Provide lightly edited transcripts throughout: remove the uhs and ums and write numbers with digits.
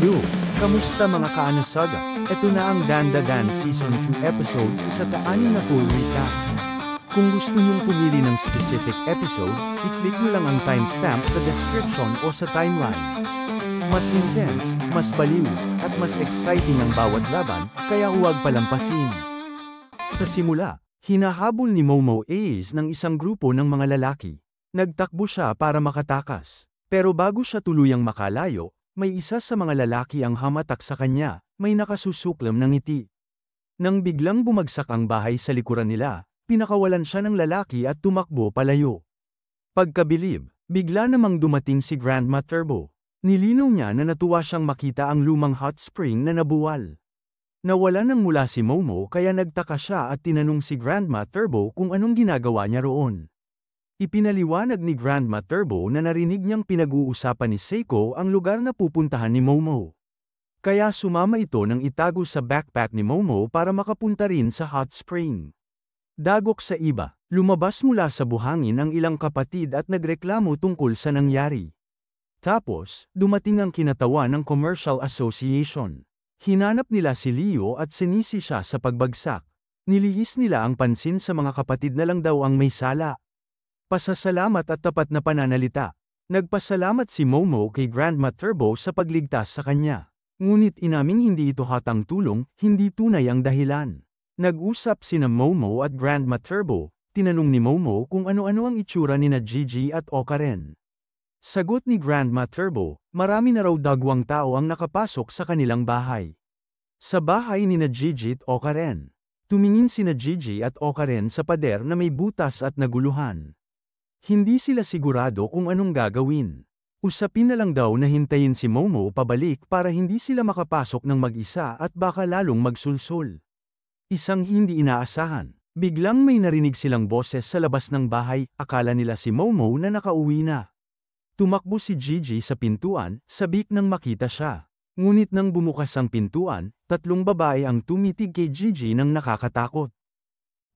Yo! Kamusta mga kaanasaga? Ito na ang Dandadan Season 2 episodes, isa ta-anim na full recap. Kung gusto nyong pumili ng specific episode, i-click nyo lang ang timestamp sa description o sa timeline. Mas intense, mas baliw, at mas exciting ang bawat laban, kaya huwag palampasin. Sa simula, hinahabol ni Momo Ace ng isang grupo ng mga lalaki. Nagtakbo siya para makatakas. Pero bago siya tuluyang makalayo, may isa sa mga lalaki ang hamatak sa kanya, may nakasusuklam ng ngiti. Nang biglang bumagsak ang bahay sa likuran nila, pinakawalan siya ng lalaki at tumakbo palayo. Pagkabilib, bigla namang dumating si Grandma Turbo. Nilinaw niya na natuwa siyang makita ang lumang hot spring na nabuwal. Nawala nang mula si Momo kaya nagtaka siya at tinanong si Grandma Turbo kung anong ginagawa niya roon. Ipinaliwanag ni Grandma Turbo na narinig niyang pinag-uusapan ni Seiko ang lugar na pupuntahan ni Momo. Kaya sumama ito nang itago sa backpack ni Momo para makapunta rin sa hot spring. Dagok sa iba, lumabas mula sa buhangin ang ilang kapatid at nagreklamo tungkol sa nangyari. Tapos, dumating ang kinatawan ng Commercial Association. Hinanap nila si Leo at sinisi siya sa pagbagsak. Nilihis nila ang pansin sa mga kapatid na lang daw ang may sala. Pasasalamat at tapat na pananalita. Nagpasalamat si Momo kay Grandma Turbo sa pagligtas sa kanya. Ngunit inaming hindi ito hatang tulong, hindi tunay ang dahilan. Nag-usap sina Momo at Grandma Turbo. Tinanong ni Momo kung ano-ano ang itsura nina Gigi at Okaren. Sagot ni Grandma Turbo, marami na raw dagwang tao ang nakapasok sa kanilang bahay. Sa bahay nina Gigi at Okaren. Tumingin sina Gigi at Okaren sa pader na may butas at naguluhan. Hindi sila sigurado kung anong gagawin. Usapin na lang daw na hintayin si Momo pabalik para hindi sila makapasok ng mag-isa at baka lalong magsulsul. Isang hindi inaasahan. Biglang may narinig silang boses sa labas ng bahay, akala nila si Momo na nakauwi na. Tumakbo si Gigi sa pintuan, sabik nang makita siya. Ngunit nang bumukas ang pintuan, tatlong babae ang tumitig kay Gigi nang nakakatakot.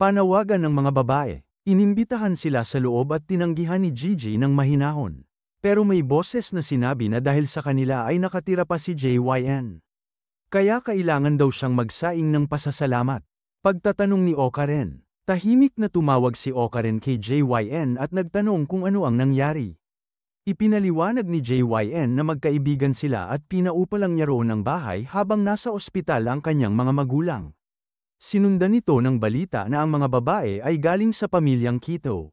Panawagan ng mga babae. Inimbitahan sila sa loob at tinanggihan ni Gigi ng mahinahon. Pero may boses na sinabi na dahil sa kanila ay nakatira pa si JYN. Kaya kailangan daw siyang magsaing ng pasasalamat. Pagtatanong ni Okaren, tahimik na tumawag si Okaren kay JYN at nagtanong kung ano ang nangyari. Ipinaliwanag ni JYN na magkaibigan sila at pinaupa lang niya roon ang bahay habang nasa ospital ang kanyang mga magulang. Sinundan nito ng balita na ang mga babae ay galing sa pamilyang Kito.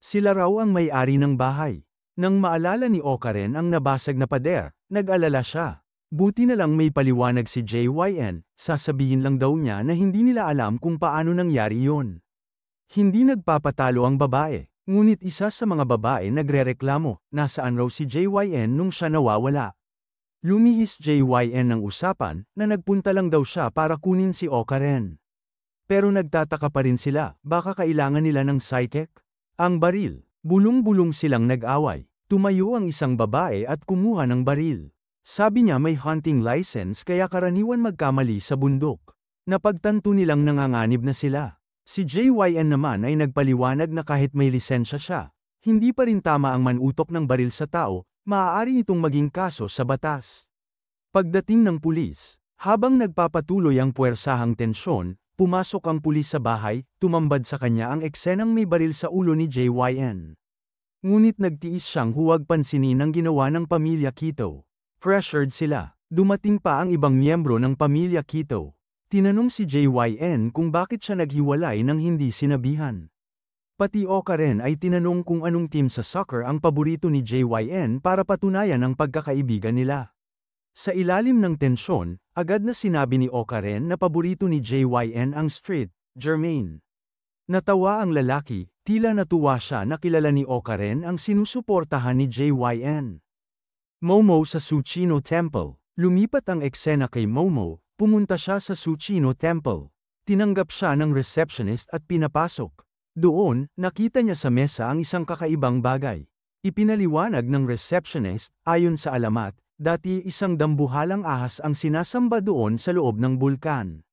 Sila raw ang may-ari ng bahay. Nang maalala ni Okaren ang nabasag na pader, nag-alala siya. Buti na lang may paliwanag si JYN, sasabihin lang daw niya na hindi nila alam kung paano nangyari yon. Hindi nagpapatalo ang babae, ngunit isa sa mga babae nagrereklamo, nasaan raw si JYN nung siya nawawala. Lumihis JYN ng usapan na nagpunta lang daw siya para kunin si Okaren. Pero nagtataka pa rin sila, baka kailangan nila ng psychic? Ang baril. Bulong-bulong silang nag-away. Tumayo ang isang babae at kumuha ng baril. Sabi niya may hunting license kaya karaniwan magkamali sa bundok. Napagtanto nilang nanganganib na sila. Si JYN naman ay nagpaliwanag na kahit may lisensya siya, hindi pa rin tama ang manutok ng baril sa tao, maaari itong maging kaso sa batas. Pagdating ng pulis, habang nagpapatuloy ang puwersahang tensyon, pumasok ang pulis sa bahay, tumambad sa kanya ang eksenang may baril sa ulo ni JYN. Ngunit nagtiis siyang huwag pansinin ang ginawa ng pamilya Kito. Pressured sila. Dumating pa ang ibang miyembro ng pamilya Kito. Tinanong si JYN kung bakit siya naghiwalay nang hindi sinabihan. Pati Okaren ay tinanong kung anong team sa soccer ang paborito ni JYN para patunayan ang pagkakaibigan nila. Sa ilalim ng tensyon, agad na sinabi ni Okaren na paborito ni JYN ang Street, Jermaine. Natawa ang lalaki, tila natuwa siya na kilala ni Okaren ang sinusuportahan ni JYN. Momo sa Tsuchino Temple. Lumipat ang eksena kay Momo, pumunta siya sa Tsuchino Temple. Tinanggap siya ng receptionist at pinapasok. Doon, nakita niya sa mesa ang isang kakaibang bagay. Ipinaliwanag ng receptionist, ayon sa alamat, dati isang dambuhalang ahas ang sinasamba doon sa loob ng bulkan.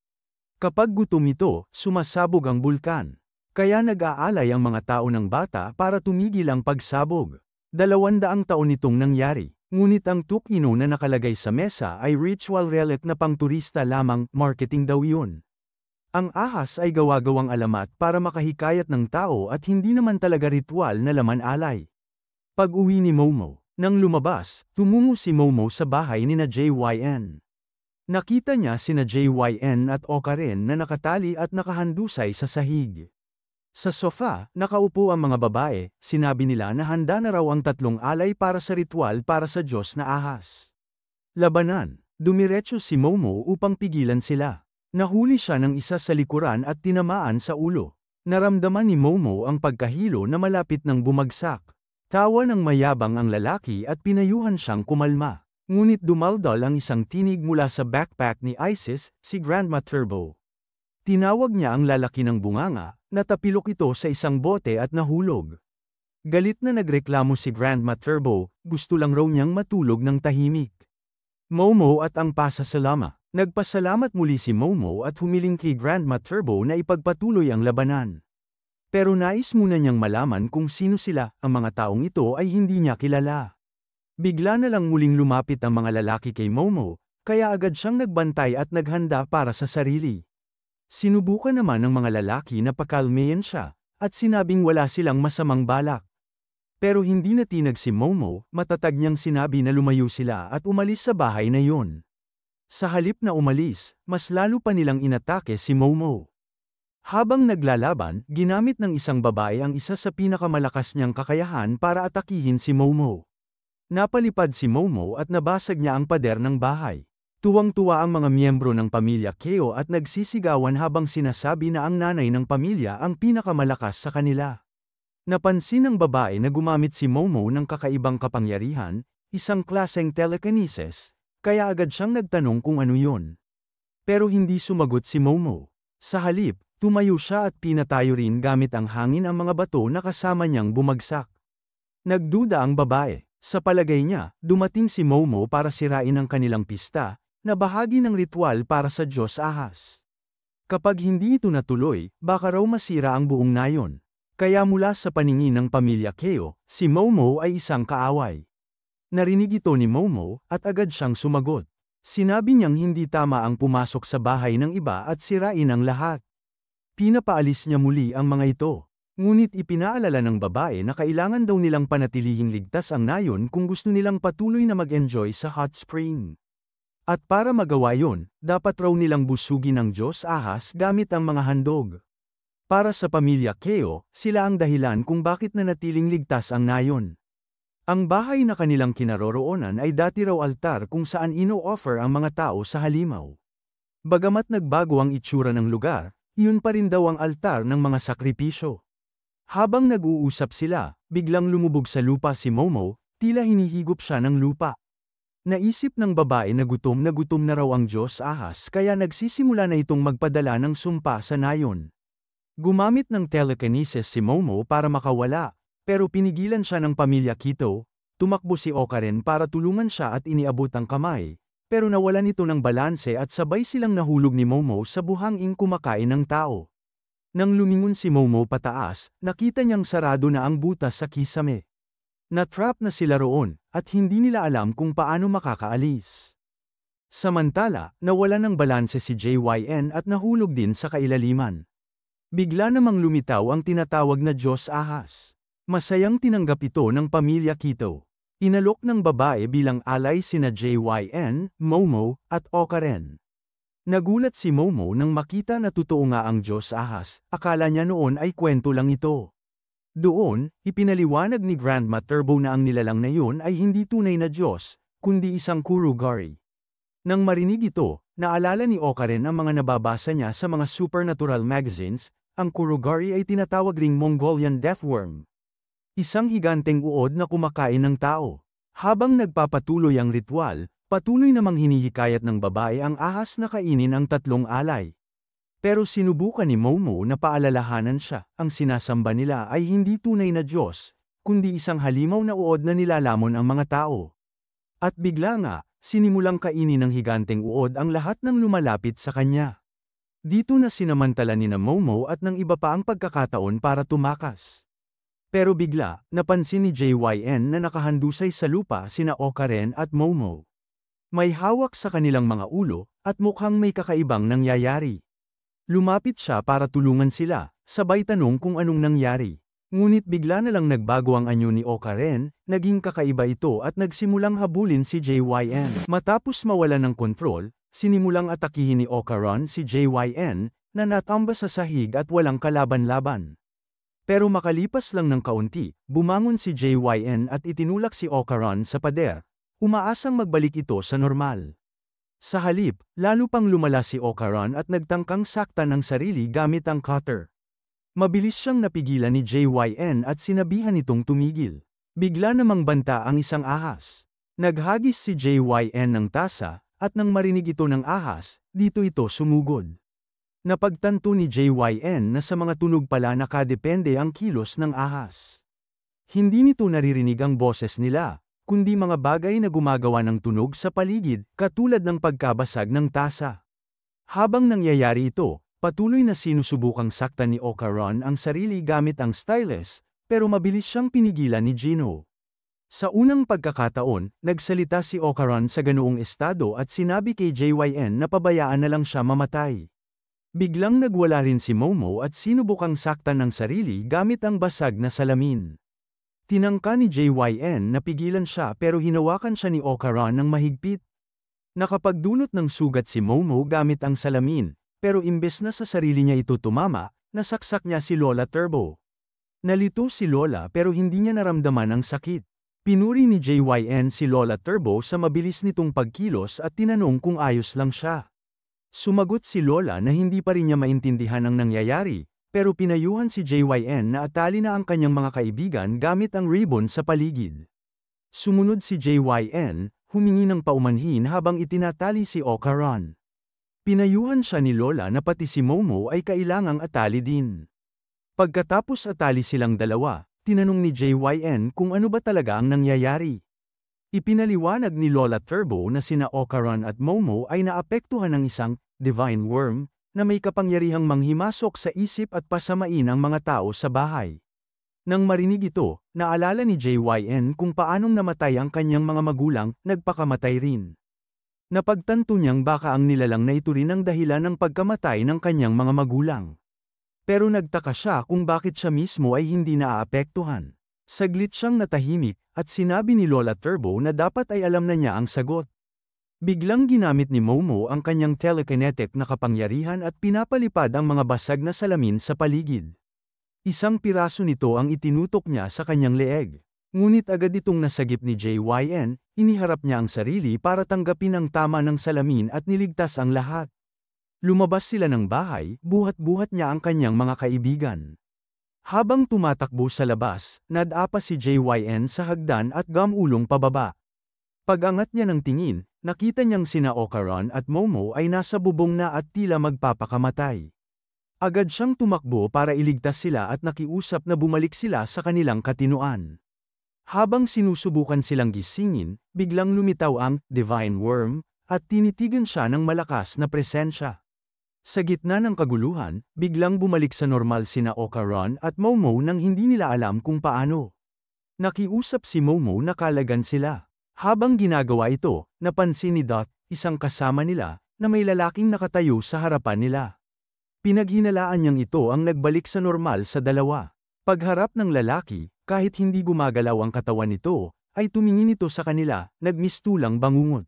Kapag gutom ito, sumasabog ang bulkan. Kaya nag-aalay ang mga tao ng bata para tumigil ang pagsabog. 200 taon itong nangyari. Ngunit ang tukino na nakalagay sa mesa ay ritual relic na pangturista lamang, marketing daw yun. Ang ahas ay gawa-gawang alamat para makahikayat ng tao at hindi naman talaga ritual na laman alay. Pag-uwi ni Momo, nang lumabas, tumungo si Momo sa bahay nina JYN. Nakita niya sina JYN at Okaren na nakatali at nakahandusay sa sahig. Sa sofa, nakaupo ang mga babae, sinabi nila na handa na raw ang tatlong alay para sa ritual para sa Diyos na ahas. Labanan, dumiretso si Momo upang pigilan sila. Nahuli siya ng isa sa likuran at tinamaan sa ulo. Naramdaman ni Momo ang pagkahilo na malapit ng bumagsak. Tawa ng mayabang ang lalaki at pinayuhan siyang kumalma. Ngunit dumaldal ang isang tinig mula sa backpack ni Isis, si Grandma Turbo. Tinawag niya ang lalaki ng bunganga, natapilok ito sa isang bote at nahulog. Galit na nagreklamo si Grandma Turbo, gusto lang raw niyang matulog ng tahimik. Momo at ang pasasalama. Nagpasalamat muli si Momo at humiling kay Grandma Turbo na ipagpatuloy ang labanan. Pero nais muna niyang malaman kung sino sila, ang mga taong ito ay hindi niya kilala. Bigla na lang muling lumapit ang mga lalaki kay Momo, kaya agad siyang nagbantay at naghanda para sa sarili. Sinubukan naman ng mga lalaki na pakalmayan siya, at sinabing wala silang masamang balak. Pero hindi natinag si Momo, matatag niyang sinabi na lumayo sila at umalis sa bahay na yun. Sa halip na umalis, mas lalo pa nilang inatake si Momo. Habang naglalaban, ginamit ng isang babae ang isa sa pinakamalakas niyang kakayahan para atakihin si Momo. Napalipad si Momo at nabasag niya ang pader ng bahay. Tuwang-tuwa ang mga miyembro ng pamilya Keo at nagsisigawan habang sinasabi na ang nanay ng pamilya ang pinakamalakas sa kanila. Napansin ng babae na gumamit si Momo ng kakaibang kapangyarihan, isang klaseng telekinesis, kaya agad siyang nagtanong kung ano yun. Pero hindi sumagot si Momo. Sa halip, tumayo siya at pinatayo rin gamit ang hangin ang mga bato na kasama niyang bumagsak. Nagduda ang babae. Sa palagay niya, dumating si Momo para sirain ang kanilang pista, na bahagi ng ritual para sa Diyos ahas. Kapag hindi ito natuloy, baka raw masira ang buong nayon. Kaya mula sa paningin ng pamilya Keo, si Momo ay isang kaaway. Narinig ito ni Momo, at agad siyang sumagot. Sinabi niyang hindi tama ang pumasok sa bahay ng iba at sirain ang lahat. Pinapaalis niya muli ang mga ito. Ngunit ipinaalala ng babae na kailangan daw nilang panatilihing ligtas ang nayon kung gusto nilang patuloy na mag-enjoy sa hot spring. At para magawa yon, dapat raw nilang busugin ang Diyos ahas gamit ang mga handog. Para sa pamilya Keo, sila ang dahilan kung bakit nanatiling ligtas ang nayon. Ang bahay na kanilang kinaroroonan ay dati raw altar kung saan ino-offer ang mga tao sa halimaw. Bagamat nagbago ang itsura ng lugar, yun pa rin daw ang altar ng mga sakripisyo. Habang nag-uusap sila, biglang lumubog sa lupa si Momo, tila hinihigop siya ng lupa. Naisip ng babae na gutom na raw ang Diyos ahas kaya nagsisimula na itong magpadala ng sumpa sa nayon. Gumamit ng telekinesis si Momo para makawala, pero pinigilan siya ng pamilya Kito. Tumakbo si Okaren para tulungan siya at iniabot ang kamay, pero nawalan ito ng balanse at sabay silang nahulog ni Momo sa buhanging kumakain ng tao. Nang lumingon si Momo pataas, nakita niyang sarado na ang butas sa kisame. Natrap na sila roon, at hindi nila alam kung paano makakaalis. Samantala, nawalan ng balanse si JYN at nahulog din sa kailaliman. Bigla namang lumitaw ang tinatawag na Diyos ahas. Masayang tinanggap ito ng pamilya Kito. Inalok ng babae bilang alay sina JYN, Momo, at Okaren. Nagulat si Momo nang makita na totoo nga ang Diyos ahas, akala niya noon ay kwento lang ito. Doon, ipinaliwanag ni Grandma Turbo na ang nilalang na yun ay hindi tunay na Diyos, kundi isang kurugari. Nang marinig ito, naalala ni Okaren ang mga nababasa niya sa mga supernatural magazines. Ang kurugari ay tinatawag ring Mongolian deathworm. Isang higanteng uod na kumakain ng tao. Habang nagpapatuloy ang ritual, patuloy namang hinihikayat ng babae ang ahas na kainin ang tatlong alay. Pero sinubukan ni Momo na paalalahanan siya, ang sinasamba nila ay hindi tunay na Diyos, kundi isang halimaw na uod na nilalamon ang mga tao. At bigla nga, sinimulang kainin ng higanteng uod ang lahat ng lumalapit sa kanya. Dito na sinamantala ni na Momo at ng iba pa ang pagkakataon para tumakas. Pero bigla, napansin ni JYN na nakahandusay sa lupa sina Okaren at Momo. May hawak sa kanilang mga ulo, at mukhang may kakaibang nangyayari. Lumapit siya para tulungan sila, sabay tanong kung anong nangyari. Ngunit bigla na lang nagbago ang anyo ni Okaren, naging kakaiba ito at nagsimulang habulin si JYN. Matapos mawalan ng kontrol, sinimulang atakihin ni Okaren si JYN, na natamba sa sahig at walang kalaban-laban. Pero makalipas lang ng kaunti, bumangon si JYN at itinulak si Okaren sa pader, umaasang magbalik ito sa normal. Sa halip, lalo pang lumala si Okaren at nagtangkang saktan ang sarili gamit ang cutter. Mabilis siyang napigilan ni JYN at sinabihan itong tumigil. Bigla namang banta ang isang ahas. Naghagis si JYN ng tasa, at nang marinig ito ng ahas, dito ito sumugod. Napagtanto ni JYN na sa mga tunog pala nakadepende ang kilos ng ahas. Hindi nito naririnig ang boses nila, kundi mga bagay na gumagawa ng tunog sa paligid, katulad ng pagkabasag ng tasa. Habang nangyayari ito, patuloy na sinusubukang saktan ni Okaren ang sarili gamit ang stylus, pero mabilis siyang pinigilan ni Gino. Sa unang pagkakataon, nagsalita si Okaren sa ganoong estado at sinabi kay JYN na pabayaan na lang siya mamatay. Biglang nagwala rin si Momo at sinubukang saktan ng sarili gamit ang basag na salamin. Tinangka ni JYN na pigilan siya pero hinawakan siya ni Okaren ng mahigpit. Nakapagdulot ng sugat si Momo gamit ang salamin, pero imbes na sa sarili niya ito tumama, nasaksak niya si Lola Turbo. Nalito si Lola pero hindi niya naramdaman ang sakit. Pinuri ni JYN si Lola Turbo sa mabilis nitong pagkilos at tinanong kung ayos lang siya. Sumagot si Lola na hindi pa rin niya maintindihan ang nangyayari, pero pinayuhan si JYN na atali na ang kanyang mga kaibigan gamit ang ribbon sa paligid. Sumunod si JYN, humingi ng paumanhin habang itinatali si Okaren. Pinayuhan siya ni Lola na pati si Momo ay kailangang atali din. Pagkatapos atali silang dalawa, tinanong ni JYN kung ano ba talaga ang nangyayari. Ipinaliwanag ni Lola Turbo na sina Okaren at Momo ay naapektuhan ng isang divine worm na may kapangyarihang manghimasok sa isip at pasamain ang mga tao sa bahay. Nang marinig ito, naalala ni JYN kung paanong namatay ang kanyang mga magulang, nagpakamatay rin. Napagtanto niyang baka ang nilalang na ito rin ang dahilan ng pagkamatay ng kanyang mga magulang. Pero nagtaka siya kung bakit siya mismo ay hindi naaapektuhan. Saglit siyang natahimik, at sinabi ni Lola Turbo na dapat ay alam na niya ang sagot. Biglang ginamit ni Momo ang kanyang telekinetic na kapangyarihan at pinapalipad ang mga basag na salamin sa paligid. Isang piraso nito ang itinutok niya sa kanyang leeg. Ngunit agad itong nasagip ni JYN, iniharap niya ang sarili para tanggapin ang tama ng salamin at niligtas ang lahat. Lumabas sila ng bahay, buhat-buhat niya ang kanyang mga kaibigan. Habang tumatakbo sa labas, nadapa si JYN sa hagdan at gamulong pababa. Pag-angat niya ng tingin, nakita niyang sina Okaren at Momo ay nasa bubong na at tila magpapakamatay. Agad siyang tumakbo para iligtas sila at nakiusap na bumalik sila sa kanilang katinuan. Habang sinusubukan silang gisingin, biglang lumitaw ang divine worm, at tinitigan siya ng malakas na presensya. Sa gitna ng kaguluhan, biglang bumalik sa normal sina Okaren at Momo nang hindi nila alam kung paano. Nakiusap si Momo na kalagan sila. Habang ginagawa ito, napansin ni Dot, isang kasama nila, na may lalaking nakatayo sa harapan nila. Pinaghinalaan niyang ito ang nagbalik sa normal sa dalawa. Pagharap ng lalaki, kahit hindi gumagalaw ang katawan nito, ay tumingin ito sa kanila, nagmistulang bangungot.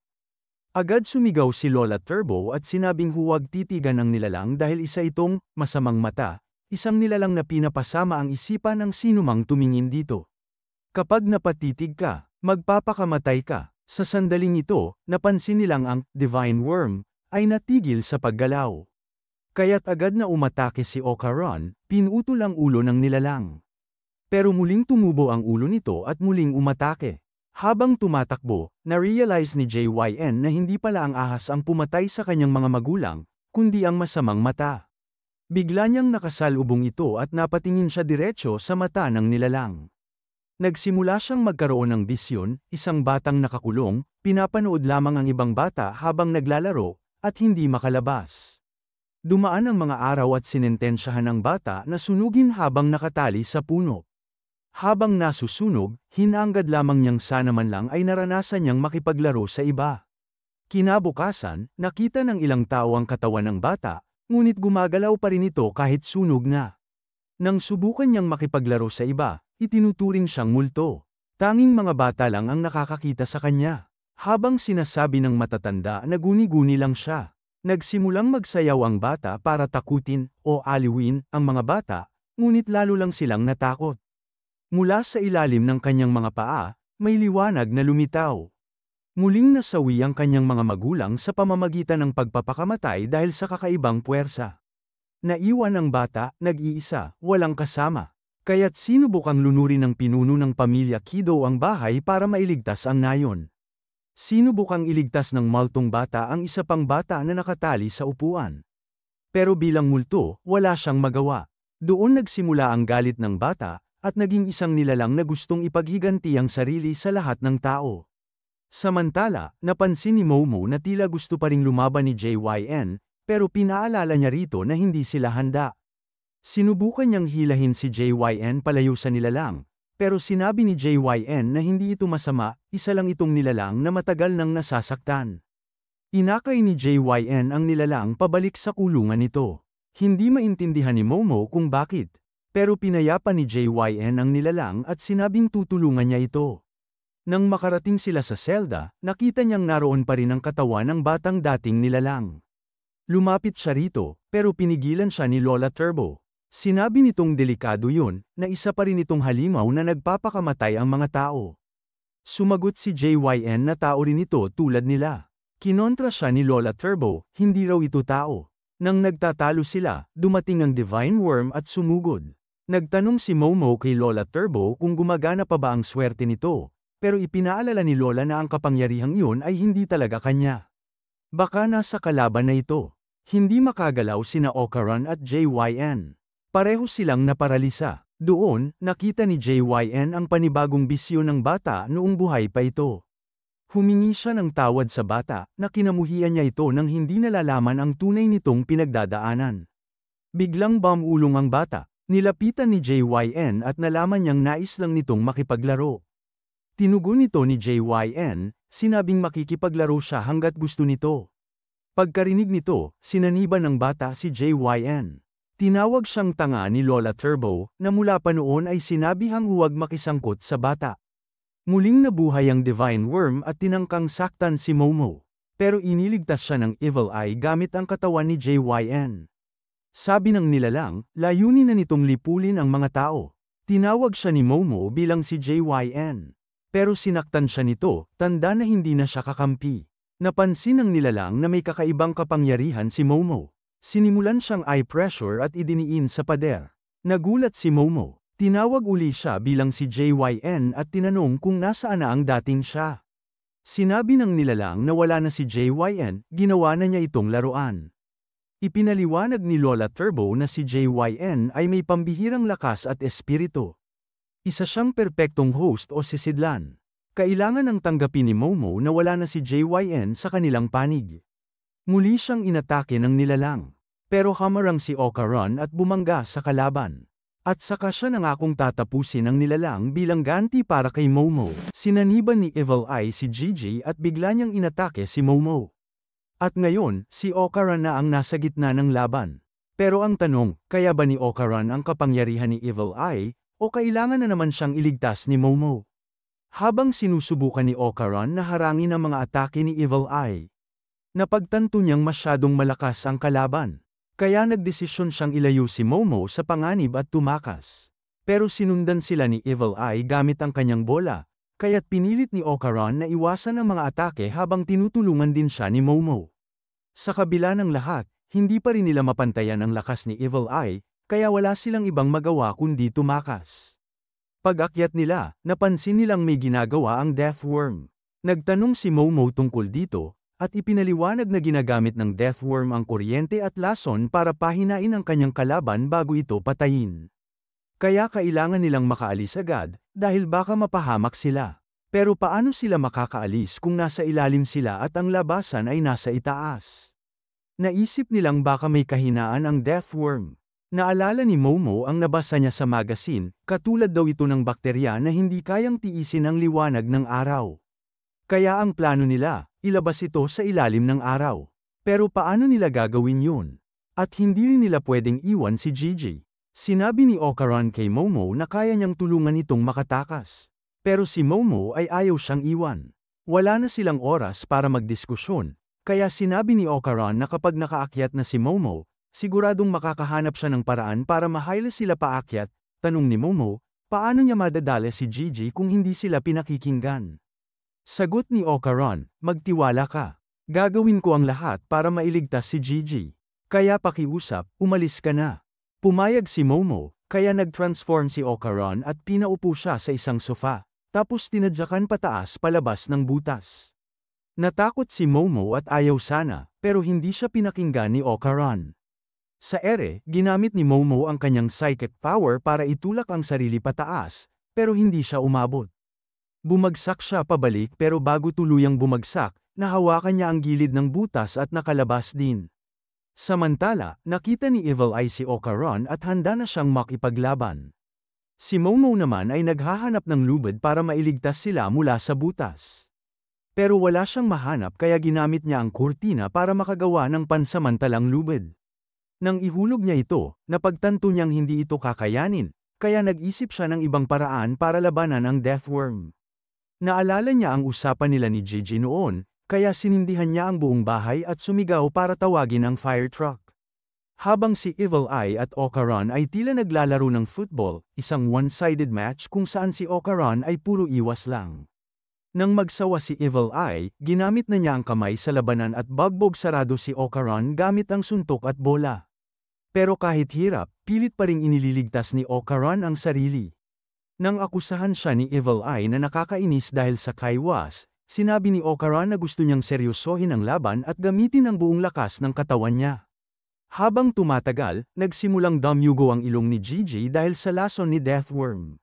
Agad sumigaw si Lola Turbo at sinabing huwag titigan ang nilalang dahil isa itong masamang mata, isang nilalang na pinapasama ang isipan ng sinumang tumingin dito. Kapag napatitig ka, magpapakamatay ka. Sa sandaling ito, napansin nilang ang divine worm ay natigil sa paggalaw. Kaya't agad na umatake si Okaren, pinutol ang ulo ng nilalang. Pero muling tumubo ang ulo nito at muling umatake. Habang tumatakbo, na-realize ni JYN na hindi pala ang ahas ang pumatay sa kanyang mga magulang, kundi ang masamang mata. Bigla niyang nakasalubong ito at napatingin siya diretso sa mata ng nilalang. Nagsimula siyang magkaroon ng bisyon, isang batang nakakulong, pinapanood lamang ang ibang bata habang naglalaro, at hindi makalabas. Dumaan ang mga araw at sinentensyahan ng bata na sunugin habang nakatali sa puno. Habang nasusunog, hinangad lamang niyang sana man lang ay naranasan niyang makipaglaro sa iba. Kinabukasan, nakita ng ilang tao ang katawan ng bata, ngunit gumagalaw pa rin ito kahit sunog na. Nang subukan niyang makipaglaro sa iba, itinuturing siyang multo. Tanging mga bata lang ang nakakakita sa kanya. Habang sinasabi ng matatanda na guni-guni lang siya, nagsimulang magsayaw ang bata para takutin o aliwin ang mga bata, ngunit lalo lang silang natakot. Mula sa ilalim ng kanyang mga paa, may liwanag na lumitaw. Muling nasawi ang kanyang mga magulang sa pamamagitan ng pagpapakamatay dahil sa kakaibang puwersa. Naiwan ang bata, nag-iisa, walang kasama. Kaya't sinubukang lunurin ng pinuno ng pamilya Kido ang bahay para mailigtas ang nayon. Sinubukang iligtas ng maltong bata ang isa pang bata na nakatali sa upuan. Pero bilang multo, wala siyang magawa. Doon nagsimula ang galit ng bata, at naging isang nilalang na gustong ipaghiganti ang sarili sa lahat ng tao. Samantala, napansin ni Momo na tila gusto pa ring lumaban ni JYN, pero pinaalala niya rito na hindi sila handa. Sinubukan niyang hilahin si JYN palayo sa nilalang, pero sinabi ni JYN na hindi ito masama, isa lang itong nilalang na matagal nang nasasaktan. Inakay ni JYN ang nilalang pabalik sa kulungan nito. Hindi maintindihan ni Momo kung bakit, pero pinayapa ni JYN ang nilalang at sinabing tutulungan niya ito. Nang makarating sila sa selda, nakita niyang naroon pa rin ang katawan ng batang dating nilalang. Lumapit siya rito, pero pinigilan siya ni Lola Turbo. Sinabi nitong delikado yun, na isa pa rin itong halimaw na nagpapakamatay ang mga tao. Sumagot si JYN na tao rin ito tulad nila. Kinontra siya ni Lola Turbo, hindi raw ito tao. Nang nagtatalo sila, dumating ang Divine Worm at sumugod. Nagtanong si Momo kay Lola Turbo kung gumagana pa ba ang swerte nito, pero ipinaalala ni Lola na ang kapangyarihang iyon ay hindi talaga kanya. Baka nasa kalaban na ito. Hindi makagalaw sina Okaran at JYN. Pareho silang naparalisa. Doon, nakita ni JYN ang panibagong bisyo ng bata noong buhay pa ito. Humingi siya ng tawad sa bata, na kinamuhian niya ito nang hindi nalalaman ang tunay nitong pinagdadaanan. Biglang bumulong ang bata. Nilapitan ni JYN at nalaman niyang nais lang nitong makipaglaro. Tinugon nito ni JYN, sinabing makikipaglaro siya hanggat gusto nito. Pagkarinig nito, sinaniban ng bata si JYN. Tinawag siyang tanga ni Lola Turbo, na mula pa noon ay sinabihang huwag makisangkot sa bata. Muling nabuhay ang Divine Worm at tinangkang saktan si Momo. Pero iniligtas siya ng Evil Eye gamit ang katawan ni JYN. Sabi ng nilalang, layunin na nitong lipulin ang mga tao. Tinawag siya ni Momo bilang si JYN. Pero sinaktan siya nito, tanda na hindi na siya kakampi. Napansin ng nilalang na may kakaibang kapangyarihan si Momo. Sinimulan siyang eye pressure at idiniin sa pader. Nagulat si Momo. Tinawag uli siya bilang si JYN at tinanong kung nasaan na ang dating siya. Sinabi ng nilalang na wala na si JYN, ginawa na niya itong laruan. Ipinaliwanag ni Lola Turbo na si JYN ay may pambihirang lakas at espiritu. Isa siyang perpektong host o sisidlan. Kailangan ang tanggapin ni Momo na wala na si JYN sa kanilang panig. Muli siyang inatake ng nilalang. Pero hamarang si Okaran at bumangga sa kalaban. At saka siya nangakong tatapusin ang nilalang bilang ganti para kay Momo. Sinaniban ni Evil Eye si Gigi at bigla niyang inatake si Momo. At ngayon, si Okaran na ang nasa gitna ng laban. Pero ang tanong, kaya ba ni Okaran ang kapangyarihan ni Evil Eye, o kailangan na naman siyang iligtas ni Momo? Habang sinusubukan ni Okaran na harangin ang mga atake ni Evil Eye, napagtanto niyang masyadong malakas ang kalaban. Kaya nagdesisyon siyang ilayo si Momo sa panganib at tumakas. Pero sinundan sila ni Evil Eye gamit ang kanyang bola, kaya't pinilit ni Okaran na iwasan ang mga atake habang tinutulungan din siya ni Momo. Sa kabila ng lahat, hindi pa rin nila mapantayan ang lakas ni Evil Eye, kaya wala silang ibang magawa kundi tumakas. Pag-akyat nila, napansin nilang may ginagawa ang Death Worm. Nagtanong si Momo tungkol dito, at ipinaliwanag na ginagamit ng Death Worm ang kuryente at lason para pahinain ang kanyang kalaban bago ito patayin. Kaya kailangan nilang makaalis agad, dahil baka mapahamak sila. Pero paano sila makakaalis kung nasa ilalim sila at ang labasan ay nasa itaas? Naisip nilang baka may kahinaan ang Death Worm. Naalala ni Momo ang nabasa niya sa magazine, katulad daw ito ng bakterya na hindi kayang tiisin ang liwanag ng araw. Kaya ang plano nila, ilabas ito sa ilalim ng araw. Pero paano nila gagawin yun? At hindi rin nila pwedeng iwan si Gigi. Sinabi ni Ocaron kay Momo na kaya niyang tulungan itong makatakas. Pero si Momo ay ayaw siyang iwan. Wala na silang oras para magdiskusyon, kaya sinabi ni Ocaron na kapag nakaakyat na si Momo, siguradong makakahanap siya ng paraan para mahayla sila paakyat. Tanong ni Momo, paano niya madadala si Gigi kung hindi sila pinakikinggan? Sagot ni Ocaron, magtiwala ka. Gagawin ko ang lahat para mailigtas si Gigi. Kaya pakiusap, umalis ka na. Pumayag si Momo, kaya nag-transform si Ocaron at pinaupo siya sa isang sofa, tapos tinadyakan pataas palabas ng butas. Natakot si Momo at ayaw sana, pero hindi siya pinakinggan ni Ocaron. Sa ere, ginamit ni Momo ang kanyang psychic power para itulak ang sarili pataas, pero hindi siya umabot. Bumagsak siya pabalik pero bago tuluyang bumagsak, nahawakan niya ang gilid ng butas at nakalabas din. Samantala, nakita ni Evil Eye si Ocaron at handa na siyang makipaglaban. Si Momo naman ay naghahanap ng lubid para mailigtas sila mula sa butas. Pero wala siyang mahanap kaya ginamit niya ang kurtina para makagawa ng pansamantalang lubid. Nang ihulog niya ito, napagtanto niyang hindi ito kakayanin, kaya nag-isip siya ng ibang paraan para labanan ang Deathworm. Naalala niya ang usapan nila ni Gigi noon, kaya sinindihan niya ang buong bahay at sumigaw para tawagin ang fire truck. Habang si Evil Eye at Ocaron ay tila naglalaro ng football, isang one-sided match kung saan si Ocaron ay puro iwas lang. Nang magsawa si Evil Eye, ginamit na niya ang kamay sa labanan at bagbog sarado si Ocaron gamit ang suntok at bola. Pero kahit hirap, pilit pa ring inililigtas ni Ocaron ang sarili. Nang akusahan siya ni Evil Eye na nakakainis dahil sa kaiwas, sinabi ni Ocaron na gusto niyang seryosohin ang laban at gamitin ang buong lakas ng katawan niya. Habang tumatagal, nagsimulang damyugo ang ilong ni Gigi dahil sa lason ni Deathworm.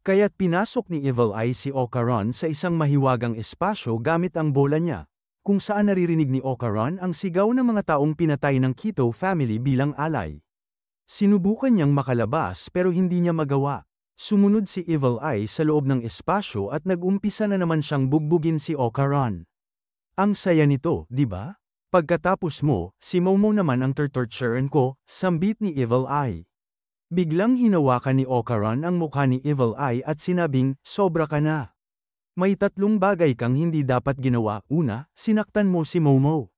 Kaya't pinasok ni Evil Eye si Ocaron sa isang mahiwagang espasyo gamit ang bola niya, kung saan naririnig ni Ocaron ang sigaw ng mga taong pinatay ng Quito family bilang alay. Sinubukan niyang makalabas pero hindi niya magawa. Sumunod si Evil Eye sa loob ng espasyo at nag-umpisa na naman siyang bugbugin si Ocaron. Ang saya nito, di ba? Pagkatapos mo, si Momo naman ang torturean ko, sambit ni Evil Eye. Biglang hinawakan ni Ocaron ang mukha ni Evil Eye at sinabing, sobra ka na. May tatlong bagay kang hindi dapat ginawa. Una, sinaktan mo si Momo.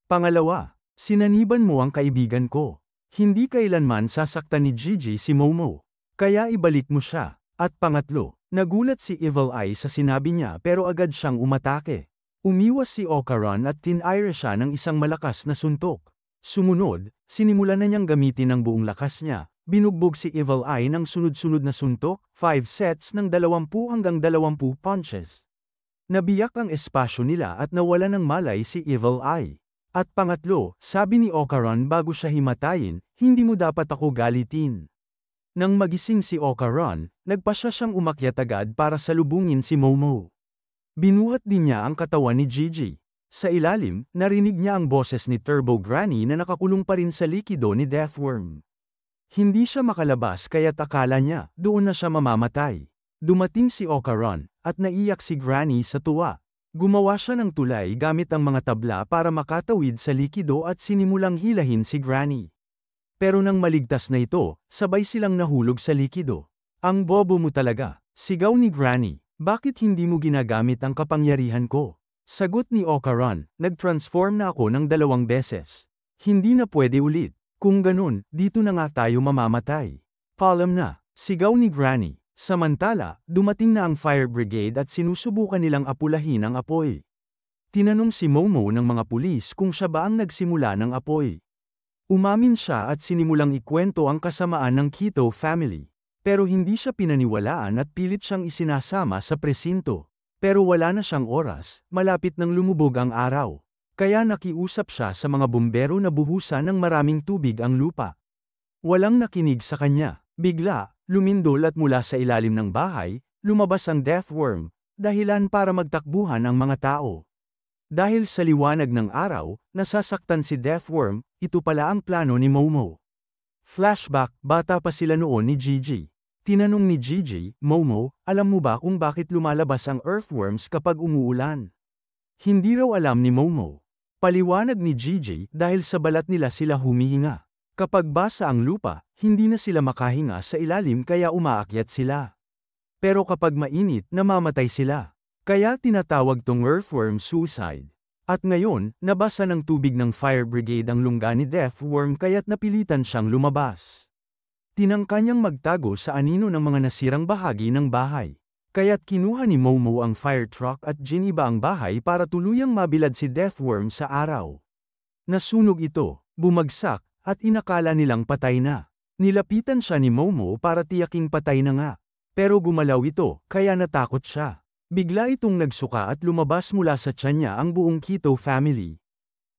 Pangalawa, sinaniban mo ang kaibigan ko. Hindi kailanman sasaktan ni Gigi si Momo. Kaya ibalik mo siya. At pangatlo, nagulat si Evil Eye sa sinabi niya pero agad siyang umatake. Umiwas si Ocaron at tinire siya ng isang malakas na suntok. Sumunod, sinimulan na niyang gamitin ang buong lakas niya. Binugbog si Evil Eye ng sunod-sunod na suntok, 5 sets ng 20 hanggang 20 punches. Nabiyak ang espasyo nila at nawala ng malay si Evil Eye. At pangatlo, sabi ni Ocaron bago siya himatayin, hindi mo dapat ako galitin. Nang magising si Ocaron, nagpasya siyang umakyat agad para salubungin si Momo. Binuhat din niya ang katawan ni Gigi. Sa ilalim, narinig niya ang boses ni Turbo Granny na nakakulong pa rin sa likido ni Deathworm. Hindi siya makalabas kaya't akala niya, doon na siya mamamatay. Dumating si Ocaron, at naiyak si Granny sa tuwa. Gumawa siya ng tulay gamit ang mga tabla para makatawid sa likido at sinimulang hilahin si Granny. Pero nang maligtas na ito, sabay silang nahulog sa likido. Ang bobo mo talaga, sigaw ni Granny, bakit hindi mo ginagamit ang kapangyarihan ko? Sagot ni Ocaron, nag-transform na ako ng 2 beses. Hindi na pwede ulit. Kung ganun, dito na nga tayo mamamatay. Paalam na, sigaw ni Granny. Samantala, dumating na ang fire brigade at sinusubukan nilang apulahin ang apoy. Tinanong si Momo ng mga pulis kung siya ba ang nagsimula ng apoy. Umamin siya at sinimulang ikwento ang kasamaan ng Quito family. Pero hindi siya pinaniwalaan at pilit siyang isinasama sa presinto. Pero wala na siyang oras, malapit nang lumubog ang araw. Kaya nakiusap siya sa mga bumbero na buhusan ng maraming tubig ang lupa. Walang nakinig sa kanya. Bigla, lumindol at mula sa ilalim ng bahay, lumabas ang Deathworm, dahilan para magtakbuhan ang mga tao. Dahil sa liwanag ng araw, nasasaktan si Deathworm, ito pala ang plano ni Momo. Flashback, bata pa sila noon ni Gigi. Tinanong ni Gigi, Momo, alam mo ba kung bakit lumalabas ang earthworms kapag umuulan? Hindi raw alam ni Momo. Paliwanag ni Gigi, dahil sa balat nila sila humihinga. Kapag basa ang lupa, hindi na sila makahinga sa ilalim kaya umaakyat sila. Pero kapag mainit, namamatay sila. Kaya tinatawag tong earthworm suicide. At ngayon, nabasa ng tubig ng fire brigade ang lungga ni Deathworm kaya't napilitan siyang lumabas. Tinangka niyang magtago sa anino ng mga nasirang bahagi ng bahay. Kaya't kinuha ni Momo ang fire truck at giniba ang bahay para tuluyang mabilad si Deathworm sa araw. Nasunog ito, bumagsak, at inakala nilang patay na. Nilapitan siya ni Momo para tiyaking patay na nga. Pero gumalaw ito, kaya natakot siya. Bigla itong nagsuka at lumabas mula sa tiyan niya ang buong Quito family.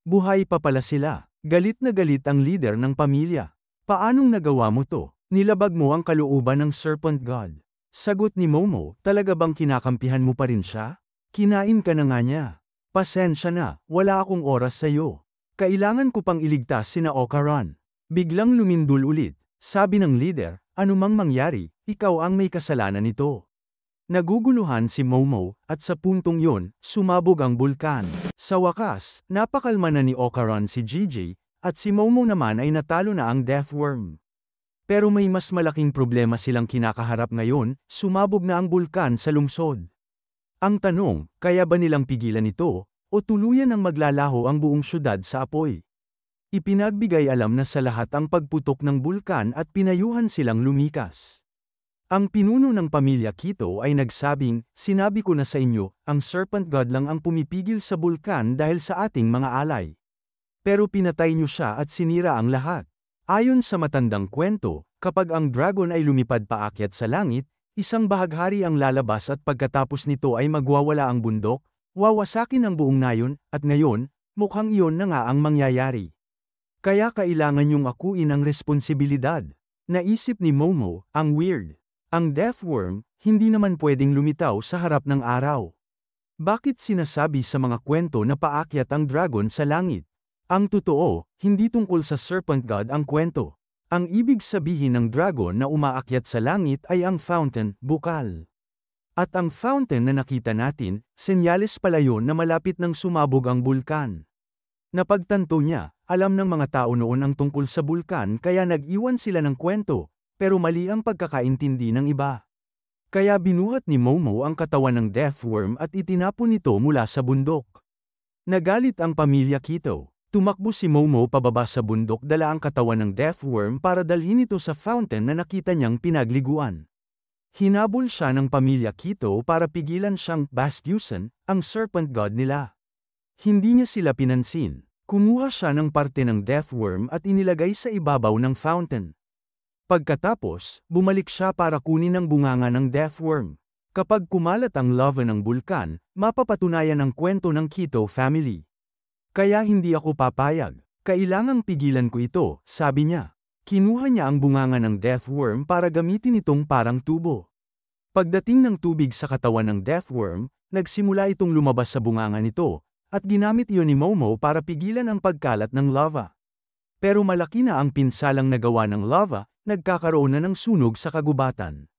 Buhay pa pala sila. Galit na galit ang leader ng pamilya. Paanong nagawa mo to? Nilabag mo ang kalooban ng Serpent God. Sagot ni Momo, talaga bang kinakampihan mo pa rin siya? Kinain ka na nga niya. Pasensya na, wala akong oras sa'yo. Kailangan ko pang iligtas sina Okaran. Biglang lumindol ulit. Sabi ng leader, anumang mangyari, ikaw ang may kasalanan nito. Naguguluhan si Momo, at sa puntong yon, sumabog ang bulkan. Sa wakas, napakalma na ni Okaran si Gigi, at si Momo naman ay natalo na ang Deathworm. Pero may mas malaking problema silang kinakaharap ngayon, sumabog na ang bulkan sa lungsod. Ang tanong, kaya ba nilang pigilan ito, o tuluyan ang maglalaho ang buong syudad sa apoy? Ipinagbigay alam na sa lahat ang pagputok ng bulkan at pinayuhan silang lumikas. Ang pinuno ng pamilya Quito ay nagsabing, sinabi ko na sa inyo, ang Serpent God lang ang pumipigil sa bulkan dahil sa ating mga alay. Pero pinatay niyo siya at sinira ang lahat. Ayon sa matandang kwento, kapag ang dragon ay lumipad paakyat sa langit, isang bahaghari ang lalabas at pagkatapos nito ay magwawala ang bundok, wawasakin ang buong nayon, at ngayon, mukhang iyon na nga ang mangyayari. Kaya kailangan niyong akuin ang responsibilidad. Naisip ni Momo, ang weird. Ang Deathworm, hindi naman pwedeng lumitaw sa harap ng araw. Bakit sinasabi sa mga kwento na paakyat ang dragon sa langit? Ang totoo, hindi tungkol sa Serpent God ang kwento. Ang ibig sabihin ng dragon na umaakyat sa langit ay ang fountain, bukal. At ang fountain na nakita natin, senyales pala yun na malapit nang sumabog ang bulkan. Napagtanto niya, alam ng mga tao noon ang tungkol sa bulkan kaya nag-iwan sila ng kwento. Pero mali ang pagkakaintindi ng iba. Kaya binuhat ni Momo ang katawan ng Deathworm at itinapon ito mula sa bundok. Nagalit ang pamilya Quito. Tumakbo si Momo pababa sa bundok dala ang katawan ng Deathworm para dalhin ito sa fountain na nakita niyang pinagliguan. Hinabol siya ng pamilya Quito para pigilan siyang bastyusan, ang Serpent God nila. Hindi niya sila pinansin. Kumuha siya ng parte ng Deathworm at inilagay sa ibabaw ng fountain. Pagkatapos, bumalik siya para kunin ang bunganga ng Deathworm. Kapag kumalat ang lava ng bulkan, mapapatunayan ang kwento ng Quito family. Kaya hindi ako papayag. Kailangang pigilan ko ito, sabi niya. Kinuha niya ang bunganga ng Deathworm para gamitin itong parang tubo. Pagdating ng tubig sa katawan ng Deathworm, nagsimula itong lumabas sa bunganga nito, at ginamit iyon ni Momo para pigilan ang pagkalat ng lava. Pero malaki na ang pinsalang nagawa ng lava, nagkakaroon na ng sunog sa kagubatan.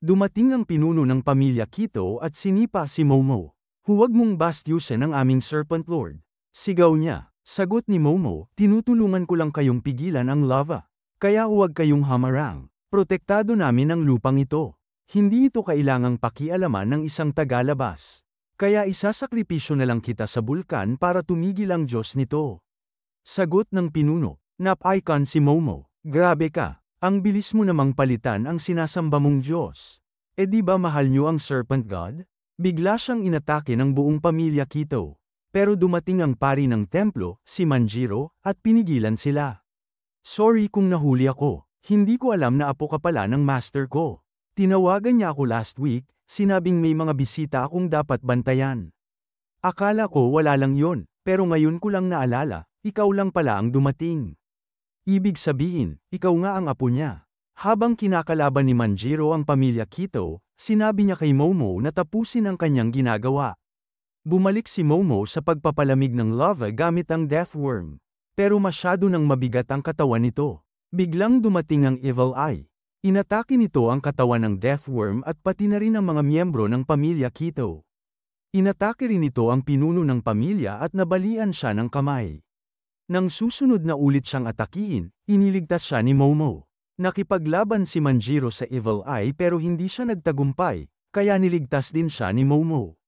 Dumating ang pinuno ng pamilya Quito at sinipa si Momo. Huwag mong bastyusan ang aming Serpent Lord. Sigaw niya. Sagot ni Momo, tinutulungan ko lang kayong pigilan ang lava. Kaya huwag kayong hamarang. Protektado namin ang lupang ito. Hindi ito kailangang pakialaman ng isang tagalabas. Kaya isasakripisyo na lang kita sa bulkan para tumigil ang Diyos nito. Sagot ng pinuno. Nap-icon si Momo. Grabe ka. Ang bilis mo namang palitan ang sinasamba mong Diyos. E di ba mahal niyo ang Serpent God? Bigla siyang inatake ng buong pamilya Quito. Pero dumating ang pari ng templo, si Manjiro, at pinigilan sila. Sorry kung nahuli ako. Hindi ko alam na apo ka pala ng master ko. Tinawagan niya ako last week, sinabing may mga bisita akong dapat bantayan. Akala ko wala lang yon, pero ngayon ko lang naalala, ikaw lang pala ang dumating. Ibig sabihin, ikaw nga ang apo niya. Habang kinakalaban ni Manjiro ang pamilya Quito, sinabi niya kay Momo na tapusin ang kanyang ginagawa. Bumalik si Momo sa pagpapalamig ng lava gamit ang Deathworm. Pero masyado nang mabigat ang katawan nito. Biglang dumating ang Evil Eye. Inatake nito ang katawan ng Deathworm at pati na rin ang mga miyembro ng pamilya Kito. Inatake rin nito ang pinuno ng pamilya at nabalian siya ng kamay. Nang susunod na ulit siyang atakihin, iniligtas siya ni Momo. Nakipaglaban si Manjiro sa Evil Eye pero hindi siya nagtagumpay, kaya niligtas din siya ni Momo.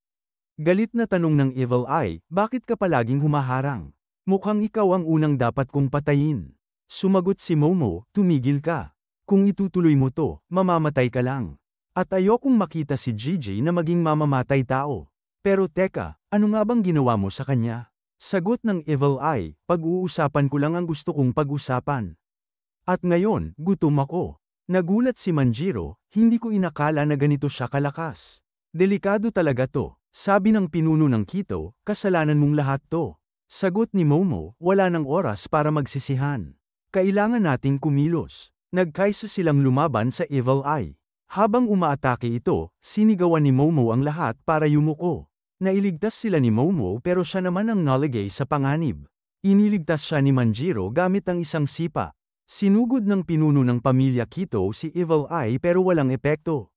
Galit na tanong ng Evil Eye, bakit ka palaging humaharang? Mukhang ikaw ang unang dapat kong patayin. Sumagot si Momo, tumigil ka. Kung itutuloy mo to, mamamatay ka lang. At ayokong makita si Gigi na maging mamamatay tao. Pero teka, ano nga bang ginawa mo sa kanya? Sagot ng Evil Eye, pag-uusapan ko lang ang gusto kong pag-usapan. At ngayon, gutom ako. Nagulat si Manjiro, hindi ko inakala na ganito siya kalakas. Delikado talaga to, sabi ng pinuno ng Kito, kasalanan mong lahat to. Sagot ni Momo, wala nang oras para magsisihan. Kailangan nating kumilos. Nagkaisa silang lumaban sa Evil Eye. Habang umaatake ito, sinigawan ni Momo ang lahat para yumuko. Nailigtas sila ni Momo pero siya naman ang naligay sa panganib. Iniligtas siya ni Manjiro gamit ang isang sipa. Sinugod ng pinuno ng pamilya Kito si Evil Eye pero walang epekto.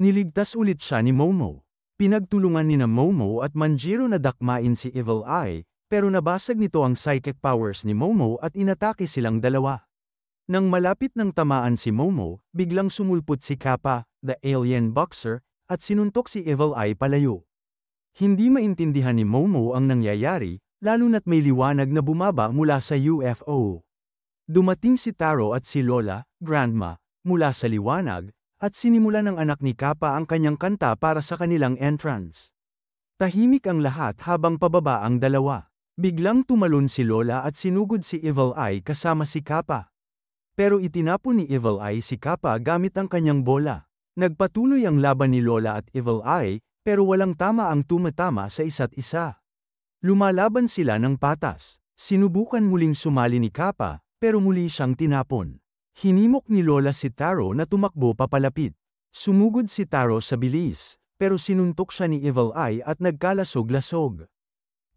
Niligtas ulit siya ni Momo. Pinagtulungan ni na Momo at Manjiro na dakmain si Evil Eye, pero nabasag nito ang psychic powers ni Momo at inatake silang dalawa. Nang malapit ng tamaan si Momo, biglang sumulpot si Kappa, the alien boxer, at sinuntok si Evil Eye palayo. Hindi maintindihan ni Momo ang nangyayari, lalo na't may liwanag na bumaba mula sa UFO. Dumating si Taro at si Lola, Grandma, mula sa liwanag, at sinimulan ng anak ni Kappa ang kanyang kanta para sa kanilang entrance. Tahimik ang lahat habang pababa ang dalawa. Biglang tumalon si Lola at sinugod si Evil Eye kasama si Kappa. Pero itinapon ni Evil Eye si Kappa gamit ang kanyang bola. Nagpatuloy ang laban ni Lola at Evil Eye, pero walang tama ang tumatama sa isa't isa. Lumalaban sila ng patas. Sinubukan muling sumali ni Kappa, pero muli siyang tinapon. Hinimok ni Lola si Taro na tumakbo papalapit. Sumugod si Taro sa bilis, pero sinuntok siya ni Evil Eye at nagkalasog-lasog.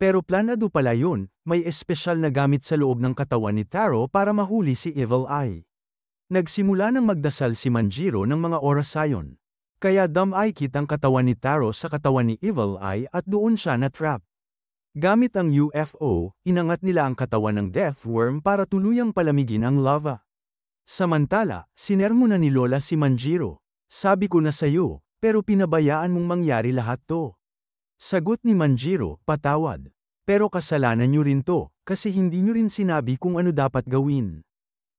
Pero planado pala yun, may espesyal na gamit sa loob ng katawan ni Taro para mahuli si Evil Eye. Nagsimula ng magdasal si Manjiro ng mga oras ayon. Kaya dumay-kit ang katawan ni Taro sa katawan ni Evil Eye at doon siya na-trap. Gamit ang UFO, inangat nila ang katawan ng Deathworm para tuluyang palamigin ang lava. Samantala, sinermo na ni Lola si Manjiro. Sabi ko na sayo, pero pinabayaan mong mangyari lahat to. Sagot ni Manjiro, patawad. Pero kasalanan nyo rin to, kasi hindi nyo rin sinabi kung ano dapat gawin.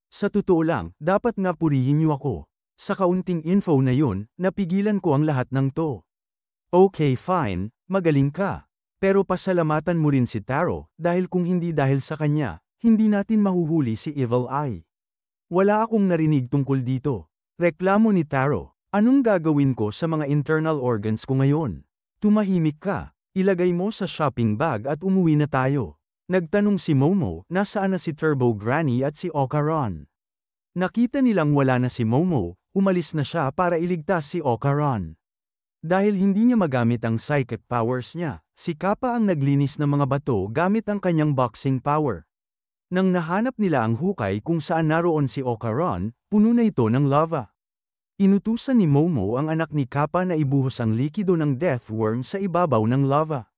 Sa totoo lang, dapat nga purihin nyo ako. Sa kaunting info na yun, napigilan ko ang lahat ng to. Okay fine, magaling ka. Pero pasalamatan mo rin si Taro, dahil kung hindi dahil sa kanya, hindi natin mahuhuli si Evil Eye. Wala akong narinig tungkol dito. Reklamo ni Taro, anong gagawin ko sa mga internal organs ko ngayon? Tumahimik ka, ilagay mo sa shopping bag at umuwi na tayo. Nagtanong si Momo, nasaan na si Turbo Granny at si Okaran. Nakita nilang wala na si Momo, umalis na siya para iligtas si Okaran. Dahil hindi niya magamit ang psychic powers niya, si Kappa ang naglinis ng mga bato gamit ang kanyang boxing power. Nang nahanap nila ang hukay kung saan naroon si Okaran, puno na ito ng lava. Inutusan ni Momo ang anak ni Kappa na ibuhos ang likido ng Deathworm sa ibabaw ng lava.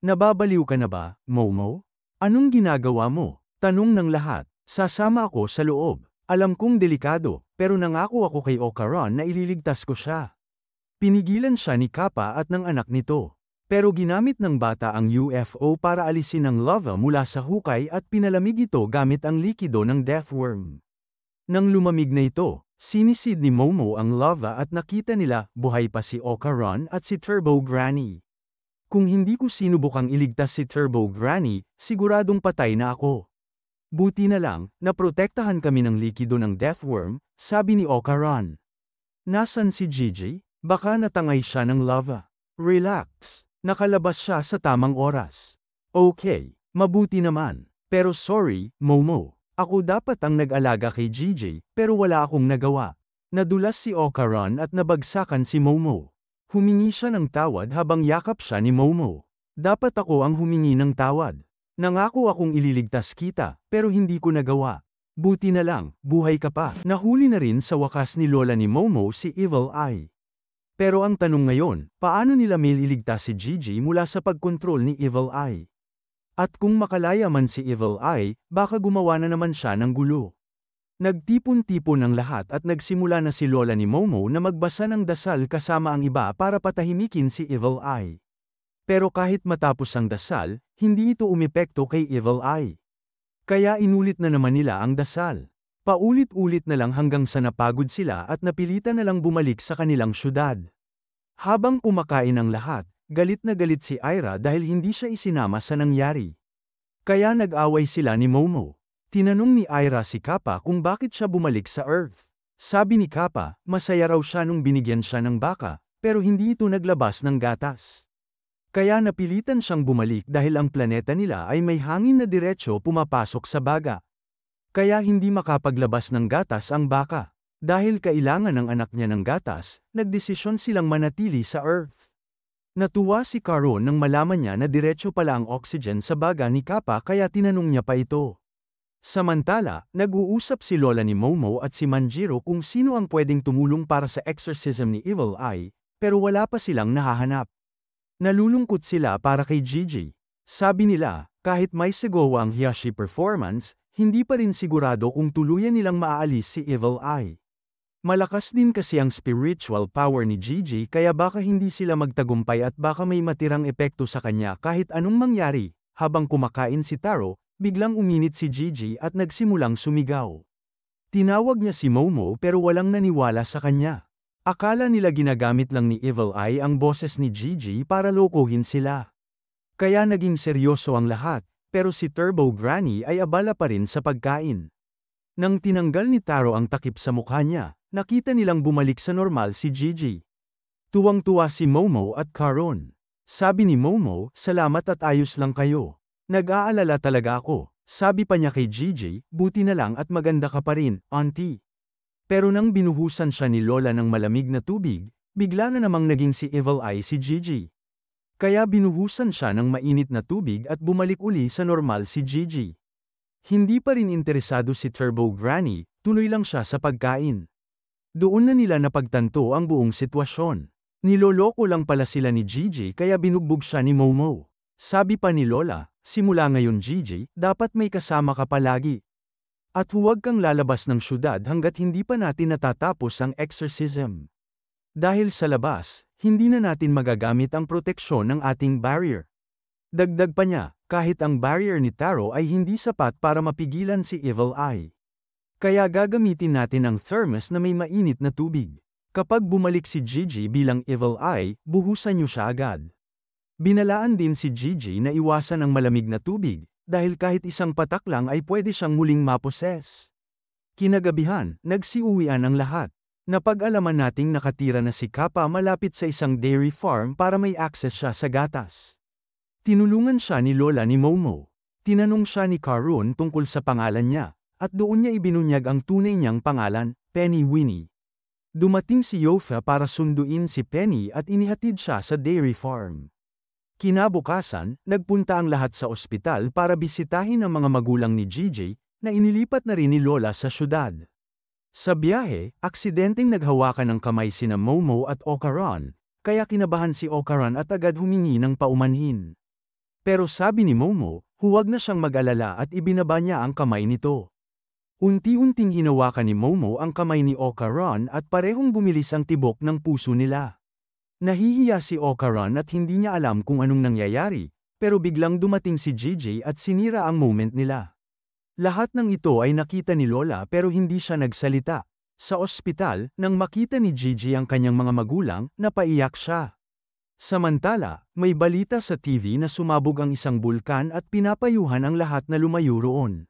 Nababaliw ka na ba, Momo? Anong ginagawa mo? Tanong ng lahat. Sasama ako sa loob. Alam kong delikado, pero nangako ako kay Okaran na ililigtas ko siya. Pinigilan siya ni Kappa at ng anak nito. Pero ginamit ng bata ang UFO para alisin ang lava mula sa hukay at pinalamig ito gamit ang likido ng Deathworm. Nang lumamig na ito, sinisid ni Momo ang lava at nakita nila buhay pa si Okaran at si Turbo Granny. Kung hindi ko sinubukang iligtas si Turbo Granny, siguradong patay na ako. Buti na lang, naprotektahan kami ng likido ng Deathworm, sabi ni Okaran. Nasaan si Gigi? Baka natangay siya ng lava. Relax. Nakalabas siya sa tamang oras. Okay, mabuti naman. Pero sorry, Momo. Ako dapat ang nag-alaga kay Gigi, pero wala akong nagawa. Nadulas si Okaran at nabagsakan si Momo. Humingi siya ng tawad habang yakap siya ni Momo. Dapat ako ang humingi ng tawad. Nangako akong ililigtas kita, pero hindi ko nagawa. Buti na lang, buhay ka pa. Nahuli na rin sa wakas ni Lola ni Momo si Evil Eye. Pero ang tanong ngayon, paano nila mailigtas si Gigi mula sa pagkontrol ni Evil Eye? At kung makalaya man si Evil Eye, baka gumawa na naman siya ng gulo. Nagtipon-tipon ang lahat at nagsimula na si Lola ni Momo na magbasa ng dasal kasama ang iba para patahimikin si Evil Eye. Pero kahit matapos ang dasal, hindi ito umepekto kay Evil Eye. Kaya inulit na naman nila ang dasal. Paulit-ulit na lang hanggang sa napagod sila at napilitan na lang bumalik sa kanilang syudad. Habang kumakain ang lahat, galit na galit si Ira dahil hindi siya isinama sa nangyari. Kaya nag-away sila ni Momo. Tinanong ni Ira si Kappa kung bakit siya bumalik sa Earth. Sabi ni Kappa, masaya raw siya nung binigyan siya ng baka, pero hindi ito naglabas ng gatas. Kaya napilitan siyang bumalik dahil ang planeta nila ay may hangin na diretso pumapasok sa baga. Kaya hindi makapaglabas ng gatas ang baka. Dahil kailangan ng anak niya ng gatas, nagdesisyon silang manatili sa Earth. Natuwa si Caron nang malaman niya na diretso pala ang oxygen sa baga ni Kappa kaya tinanong niya pa ito. Samantala, nag-uusap si Lola ni Momo at si Manjiro kung sino ang pwedeng tumulong para sa exorcism ni Evil Eye, pero wala pa silang nahahanap. Nalulungkot sila para kay Gigi. Sabi nila, kahit may sigawa ang Hiyashi performance, hindi pa rin sigurado kung tuluyan nilang maaalis si Evil Eye. Malakas din kasi ang spiritual power ni Gigi kaya baka hindi sila magtagumpay at baka may matirang epekto sa kanya kahit anong mangyari. Habang kumakain si Taro, biglang uminit si Gigi at nagsimulang sumigaw. Tinawag niya si Momo pero walang naniwala sa kanya. Akala nila ginagamit lang ni Evil Eye ang boses ni Gigi para lokohin sila. Kaya naging seryoso ang lahat, pero si Turbo Granny ay abala pa rin sa pagkain. Nang tinanggal ni Taro ang takip sa mukha niya, nakita nilang bumalik sa normal si Gigi. Tuwang-tuwa si Momo at Caron. Sabi ni Momo, salamat at ayos lang kayo. Nag-aalala talaga ako. Sabi pa niya kay Gigi, buti na lang at maganda ka pa rin, auntie. Pero nang binuhusan siya ni Lola ng malamig na tubig, bigla na namang naging si Evil Eye si Gigi. Kaya binuhusan siya ng mainit na tubig at bumalik uli sa normal si Gigi. Hindi pa rin interesado si Turbo Granny, tuloy lang siya sa pagkain. Doon na nila napagtanto ang buong sitwasyon. Niloloko lang pala sila ni Gigi kaya binugbog siya ni Momo. Sabi pa ni Lola, simula ngayon Gigi, dapat may kasama ka palagi. At huwag kang lalabas ng syudad hanggat hindi pa natin natatapos ang exorcism. Dahil sa labas, hindi na natin magagamit ang proteksyon ng ating barrier. Dagdag pa niya, kahit ang barrier ni Taro ay hindi sapat para mapigilan si Evil Eye. Kaya gagamitin natin ang thermos na may mainit na tubig. Kapag bumalik si Gigi bilang Evil Eye, buhusan niyo siya agad. Binalaan din si Gigi na iwasan ang malamig na tubig, dahil kahit isang patak lang ay pwede siyang muling maposes. Kinagabihan, nagsiuwian ang lahat. Napag-alaman nating nakatira na si Kappa malapit sa isang dairy farm para may access siya sa gatas. Tinulungan siya ni Lola ni Momo. Tinanong siya ni Caron tungkol sa pangalan niya, at doon niya ibinunyag ang tunay niyang pangalan, Penny Winnie. Dumating si Yofa para sunduin si Penny at inihatid siya sa dairy farm. Kinabukasan, nagpunta ang lahat sa ospital para bisitahin ang mga magulang ni Gigi, na inilipat na rin ni Lola sa syudad. Sa biyahe, aksidenteng naghawakan ng kamay sina Momo at Ocaron, kaya kinabahan si Ocaron at agad humingi ng paumanhin. Pero sabi ni Momo, huwag na siyang mag-alala at ibinaba niya ang kamay nito. Unti-unting hinawakan ni Momo ang kamay ni Ocaron at parehong bumilis ang tibok ng puso nila. Nahihiya si Ocaron at hindi niya alam kung anong nangyayari, pero biglang dumating si Gigi at sinira ang moment nila. Lahat ng ito ay nakita ni Lola pero hindi siya nagsalita. Sa ospital, nang makita ni Gigi ang kanyang mga magulang, napaiyak siya. Samantala, may balita sa TV na sumabog ang isang bulkan at pinapayuhan ang lahat na lumayo roon.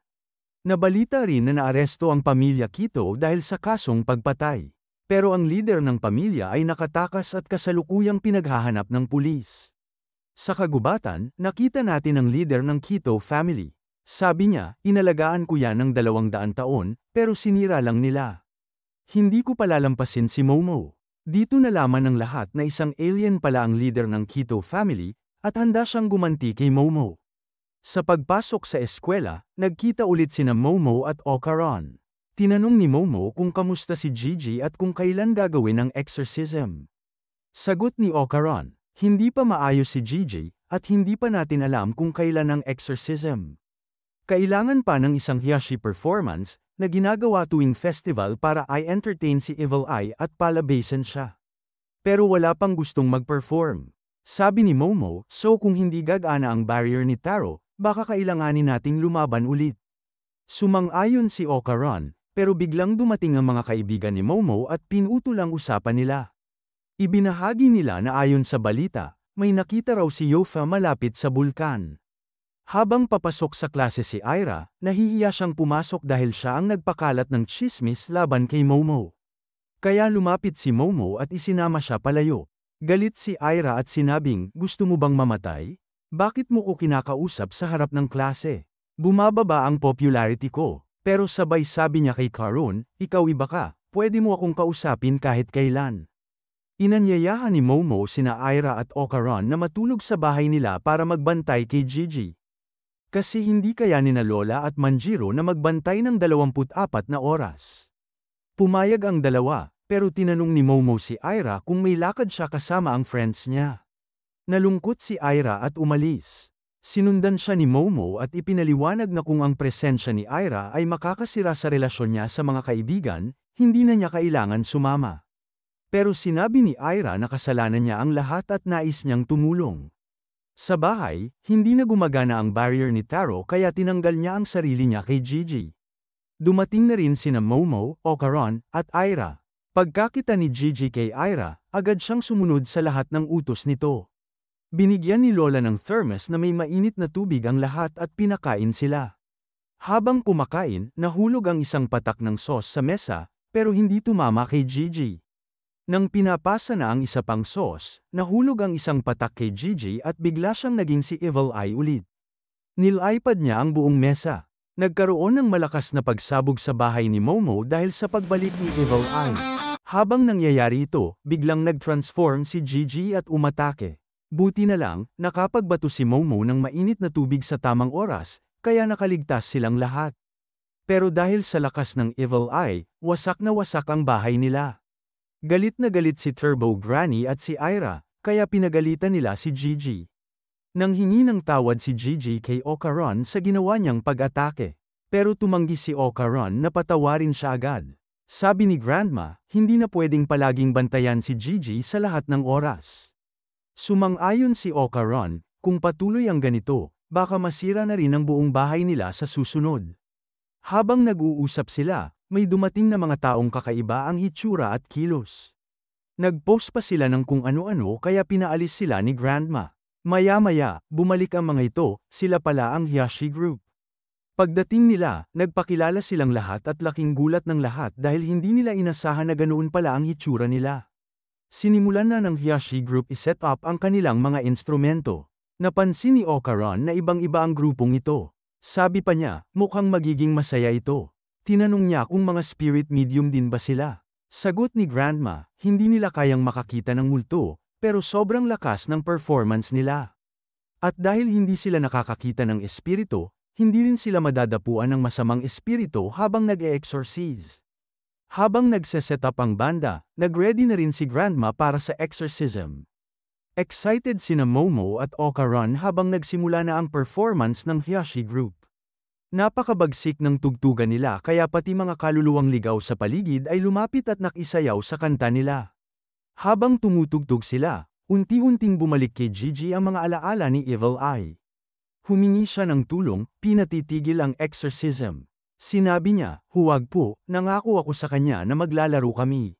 Nabalita rin na naaresto ang pamilya Quito dahil sa kasong pagpatay. Pero ang leader ng pamilya ay nakatakas at kasalukuyang pinaghahanap ng pulis. Sa kagubatan, nakita natin ang leader ng Quito family. Sabi niya, inalagaan ko yan ng 200 taon, pero sinira lang nila. Hindi ko palalampasin si Momo. Dito nalaman ng lahat na isang alien pala ang leader ng Quito family, at handa siyang gumanti kay Momo. Sa pagpasok sa eskwela, nagkita ulit sina Momo at Ocaron. Tinanong ni Momo kung kamusta si Gigi at kung kailan gagawin ang exorcism. Sagot ni Ocaron, hindi pa maayos si Gigi, at hindi pa natin alam kung kailan ang exorcism. Kailangan pa ng isang hiyashi performance na ginagawa tuwing festival para i-entertain si Evil Eye at palabasin siya. Pero wala pang gustong mag-perform. Sabi ni Momo, so kung hindi gagana ang barrier ni Taro, baka kailanganin nating lumaban ulit. Sumang-ayon si Ocaron, pero biglang dumating ang mga kaibigan ni Momo at pinutol ang usapan nila. Ibinahagi nila na ayon sa balita, may nakita raw si Yofa malapit sa bulkan. Habang papasok sa klase si Ira, nahihiya siyang pumasok dahil siya ang nagpakalat ng tsismis laban kay Momo. Kaya lumapit si Momo at isinama siya palayo. Galit si Ira at sinabing, gusto mo bang mamatay? Bakit mo ko kinakausap sa harap ng klase? Bumababa ang popularity ko. Pero sabay sabi niya kay Karon, ikaw iba ka, pwede mo akong kausapin kahit kailan. Inanyayahan ni Momo sina Ira at Ocaron na matulog sa bahay nila para magbantay kay Gigi. Kasi hindi kaya nina Lola at Manjiro na magbantay ng 24 na oras. Pumayag ang dalawa, pero tinanong ni Momo si Ira kung may lakad siya kasama ang friends niya. Nalungkot si Ira at umalis. Sinundan siya ni Momo at ipinaliwanag na kung ang presensya ni Ira ay makakasira sa relasyon niya sa mga kaibigan, hindi na niya kailangan sumama. Pero sinabi ni Ira na kasalanan niya ang lahat at nais niyang tumulong. Sa bahay, hindi na gumagana ang barrier ni Taro kaya tinanggal niya ang sarili niya kay Gigi. Dumating na rin sina Momo, Ocaron, at Ira. Pagkakita ni Gigi kay Ira, agad siyang sumunod sa lahat ng utos nito. Binigyan ni Lola ng thermos na may mainit na tubig ang lahat at pinakain sila. Habang kumakain, nahulog ang isang patak ng sauce sa mesa, pero hindi tumama kay Gigi. Nang pinapasa na ang isa pang sauce, nahulog ang isang patak kay Gigi at bigla siyang naging si Evil Eye ulit. Nil-iPad niya ang buong mesa. Nagkaroon ng malakas na pagsabog sa bahay ni Momo dahil sa pagbalik ni Evil Eye. Habang nangyayari ito, biglang nag-transform si Gigi at umatake. Buti na lang, nakapagbato si Momo ng mainit na tubig sa tamang oras, kaya nakaligtas silang lahat. Pero dahil sa lakas ng Evil Eye, wasak na wasak ang bahay nila. Galit na galit si Turbo Granny at si Ira, kaya pinagalitan nila si Gigi. Nang hingi ng tawad si Gigi kay Ocaron sa ginawa niyang pag-atake. Pero tumanggi si Ocaron na patawarin siya agad. Sabi ni Grandma, hindi na pwedeng palaging bantayan si Gigi sa lahat ng oras. Sumang-ayon si Ocaron, kung patuloy ang ganito, baka masira na rin ang buong bahay nila sa susunod. Habang nag-uusap sila, may dumating na mga taong kakaiba ang hitsura at kilos. Nag-post pa sila ng kung ano-ano kaya pinaalis sila ni Grandma. Maya-maya, bumalik ang mga ito, sila pala ang Hiyashi Group. Pagdating nila, nagpakilala silang lahat at laking gulat ng lahat dahil hindi nila inasahan na ganoon pala ang hitsura nila. Sinimulan na ng Hiyashi Group i-set up ang kanilang mga instrumento. Napansin ni Ocaron na ibang-iba ang grupong ito. Sabi pa niya, mukhang magiging masaya ito. Tinanong niya kung mga spirit medium din ba sila. Sagot ni Grandma, hindi nila kayang makakita ng multo, pero sobrang lakas ng performance nila. At dahil hindi sila nakakakita ng espiritu, hindi rin sila madadapuan ng masamang espiritu habang nag-e-exorcise. Habang nagse-set up ang banda, nag-ready na rin si Grandma para sa exorcism. Excited sina Momo at Ocaron habang nagsimula na ang performance ng Hiyashi Group. Napakabagsik ng tugtugan nila kaya pati mga kaluluwang ligaw sa paligid ay lumapit at nakisayaw sa kanta nila. Habang tumutugtog sila, unti-unting bumalik kay Gigi ang mga alaala ni Evil Eye. Humingi siya ng tulong, pinatitigil ang exorcism. Sinabi niya, huwag po, nangako ako sa kanya na maglalaro kami.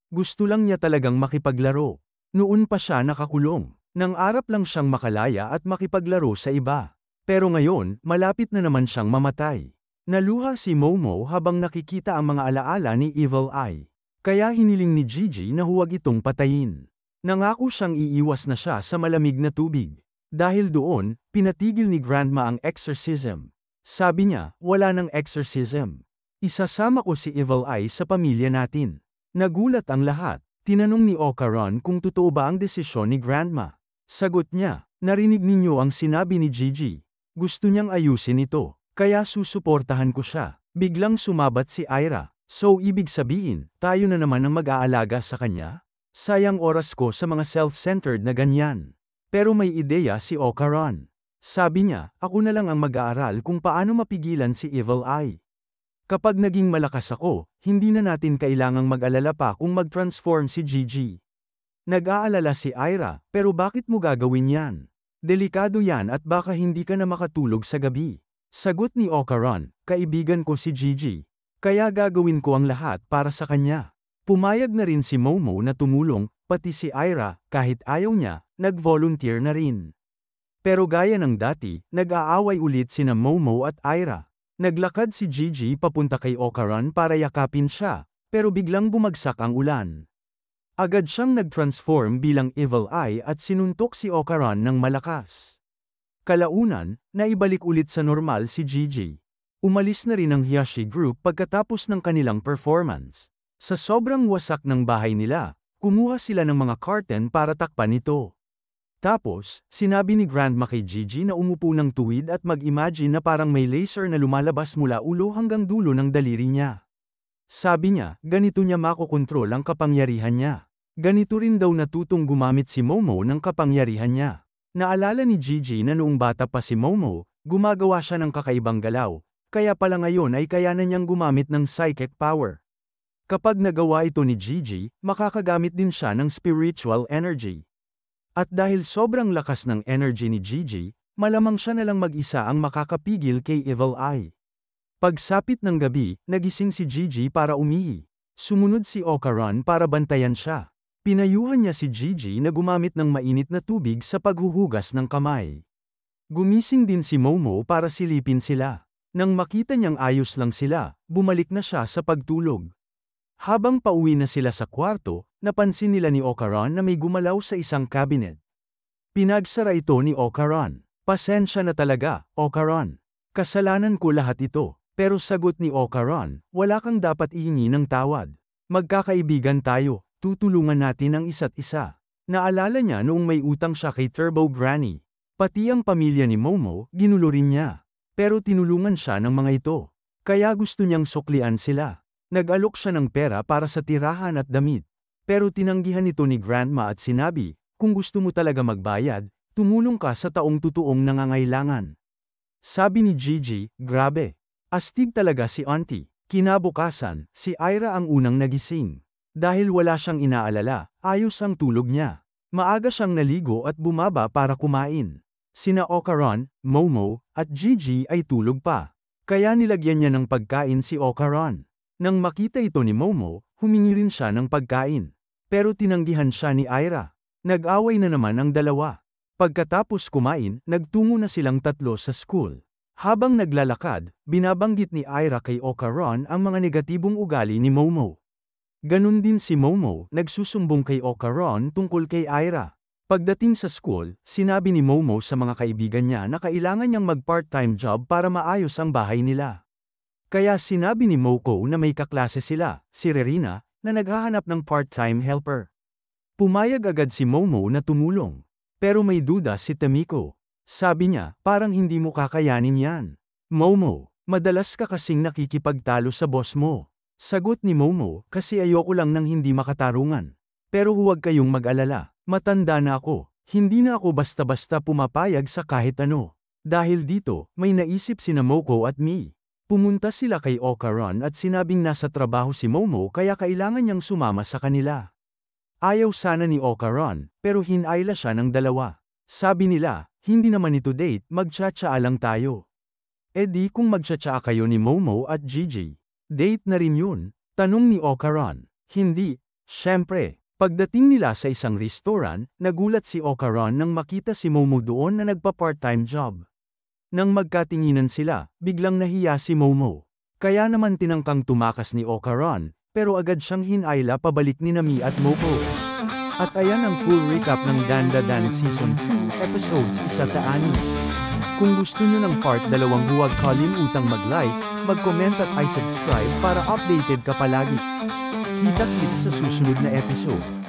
Gusto lang niya talagang makipaglaro. Noon pa siya nakakulong. Nang arap lang siyang makalaya at makipaglaro sa iba. Pero ngayon, malapit na naman siyang mamatay. Naluha si Momo habang nakikita ang mga alaala ni Evil Eye. Kaya hiniling ni Gigi na huwag itong patayin. Nangako siyang iiwas na siya sa malamig na tubig. Dahil doon, pinatigil ni Grandma ang exorcism. Sabi niya, wala ng exorcism. Isasama ko si Evil Eye sa pamilya natin. Nagulat ang lahat. Tinanong ni Ocaron kung totoo ba ang desisyon ni Grandma. Sagot niya, narinig ninyo ang sinabi ni Gigi. Gusto niyang ayusin ito, kaya susuportahan ko siya. Biglang sumabat si Ira. So ibig sabihin, tayo na naman ang mag-aalaga sa kanya? Sayang oras ko sa mga self-centered na ganyan. Pero may ideya si Okaran. Sabi niya, ako na lang ang mag-aaral kung paano mapigilan si Evil Eye. Kapag naging malakas ako, hindi na natin kailangang mag-alala pa kung mag-transform si Gigi. Nag-aalala si Ira, pero bakit mo gagawin yan? Delikado yan at baka hindi ka na makatulog sa gabi. Sagot ni Okaran, kaibigan ko si Gigi. Kaya gagawin ko ang lahat para sa kanya. Pumayag na rin si Momo na tumulong, pati si Ira, kahit ayaw niya, nag-volunteer na rin. Pero gaya ng dati, nag-aaway ulit sina Momo at Ira. Naglakad si Gigi papunta kay Okaran para yakapin siya, pero biglang bumagsak ang ulan. Agad siyang nag-transform bilang Evil Eye at sinuntok si Okaran ng malakas. Kalaunan, naibalik ulit sa normal si Gigi. Umalis na rin ang Hiyashi Group pagkatapos ng kanilang performance. Sa sobrang wasak ng bahay nila, kumuha sila ng mga curtain para takpan ito. Tapos, sinabi ni Grandma kay Gigi na umupo ng tuwid at mag-imagine na parang may laser na lumalabas mula ulo hanggang dulo ng daliri niya. Sabi niya, ganito niya makokontrol ang kapangyarihan niya. Ganito rin daw natutong gumamit si Momo ng kapangyarihan niya. Naalala ni Gigi na noong bata pa si Momo, gumagawa siya ng kakaibang galaw. Kaya pala ngayon ay kaya na niyang gumamit ng psychic power. Kapag nagawa ito ni Gigi, makakagamit din siya ng spiritual energy. At dahil sobrang lakas ng energy ni Gigi, malamang siya na lang mag-isa ang makakapigil kay Evil Eye. Pagsapit ng gabi, nagising si Gigi para umihi. Sumunod si Okaran para bantayan siya. Pinayuhan niya si Gigi na gumamit ng mainit na tubig sa paghuhugas ng kamay. Gumising din si Momo para silipin sila. Nang makita niyang ayos lang sila, bumalik na siya sa pagtulog. Habang pauwi na sila sa kwarto, napansin nila ni Okaran na may gumalaw sa isang cabinet. Pinagsara ito ni Okaran. Pasensya na talaga, Okaran. Kasalanan ko lahat ito, pero sagot ni Okaran, wala kang dapat ihingi ng tawad. Magkakaibigan tayo, tutulungan natin ang isa't isa. Naalala niya noong may utang siya kay Turbo Granny. Pati ang pamilya ni Momo, ginulo rin niya. Pero tinulungan siya ng mga ito. Kaya gusto niyang suklian sila. Nag-alok siya ng pera para sa tirahan at damit. Pero tinanggihan ito ni Grandma at sinabi, kung gusto mo talaga magbayad, tumulong ka sa taong totoong nangangailangan. Sabi ni Gigi, grabe. Astig talaga si Auntie. Kinabukasan, si Ira ang unang nagising. Dahil wala siyang inaalala, ayos ang tulog niya. Maaga siyang naligo at bumaba para kumain. Sina Okaran, Momo, at Gigi ay tulog pa. Kaya nilagyan niya ng pagkain si Okaran. Nang makita ito ni Momo, humingi rin siya ng pagkain. Pero tinanggihan siya ni Ira. Nag-away na naman ang dalawa. Pagkatapos kumain, nagtungo na silang tatlo sa school. Habang naglalakad, binabanggit ni Ira kay Okaran ang mga negatibong ugali ni Momo. Ganun din si Momo, nagsusumbong kay Okaran tungkol kay Ira. Pagdating sa school, sinabi ni Momo sa mga kaibigan niya na kailangan niyang mag-part-time job para maayos ang bahay nila. Kaya sinabi ni Moko na may kaklase sila, si Rerina, na naghahanap ng part-time helper. Pumayag agad si Momo na tumulong. Pero may duda si Tamiko. Sabi niya, parang hindi mo kakayanin yan. Momo, madalas ka kasing nakikipagtalo sa boss mo. Sagot ni Momo, kasi ayoko lang ng hindi makatarungan. Pero huwag kayong mag-alala. Matanda na ako, hindi na ako basta-basta pumapayag sa kahit ano. Dahil dito, may naisip sina Moko at Mi. Pumunta sila kay Okaran at sinabing nasa trabaho si Momo kaya kailangan niyang sumama sa kanila. Ayaw sana ni Okaran, pero hinayla siya ng dalawa. Sabi nila, hindi naman ito date, magtsatsaa lang tayo. E di kung magtsatsaa kayo ni Momo at Gigi. Date na rin yun, tanong ni Okaran. Hindi, syempre. Pagdating nila sa isang restaurant, nagulat si Okaran nang makita si Momo doon na nagpa-part-time job. Nang magkatinginan sila, biglang nahiya si Momo. Kaya naman tinangkang tumakas ni Okaran, pero agad siyang hinayla pabalik ni Nami at Moko. At ayan ang full recap ng Dandadan Season 2, Episodes 1-6. Kung gusto nyo ng part 2 huwag kalimutang mag-like, mag-comment at i-subscribe para updated ka palagi. Kita-kits sa susunod na episode.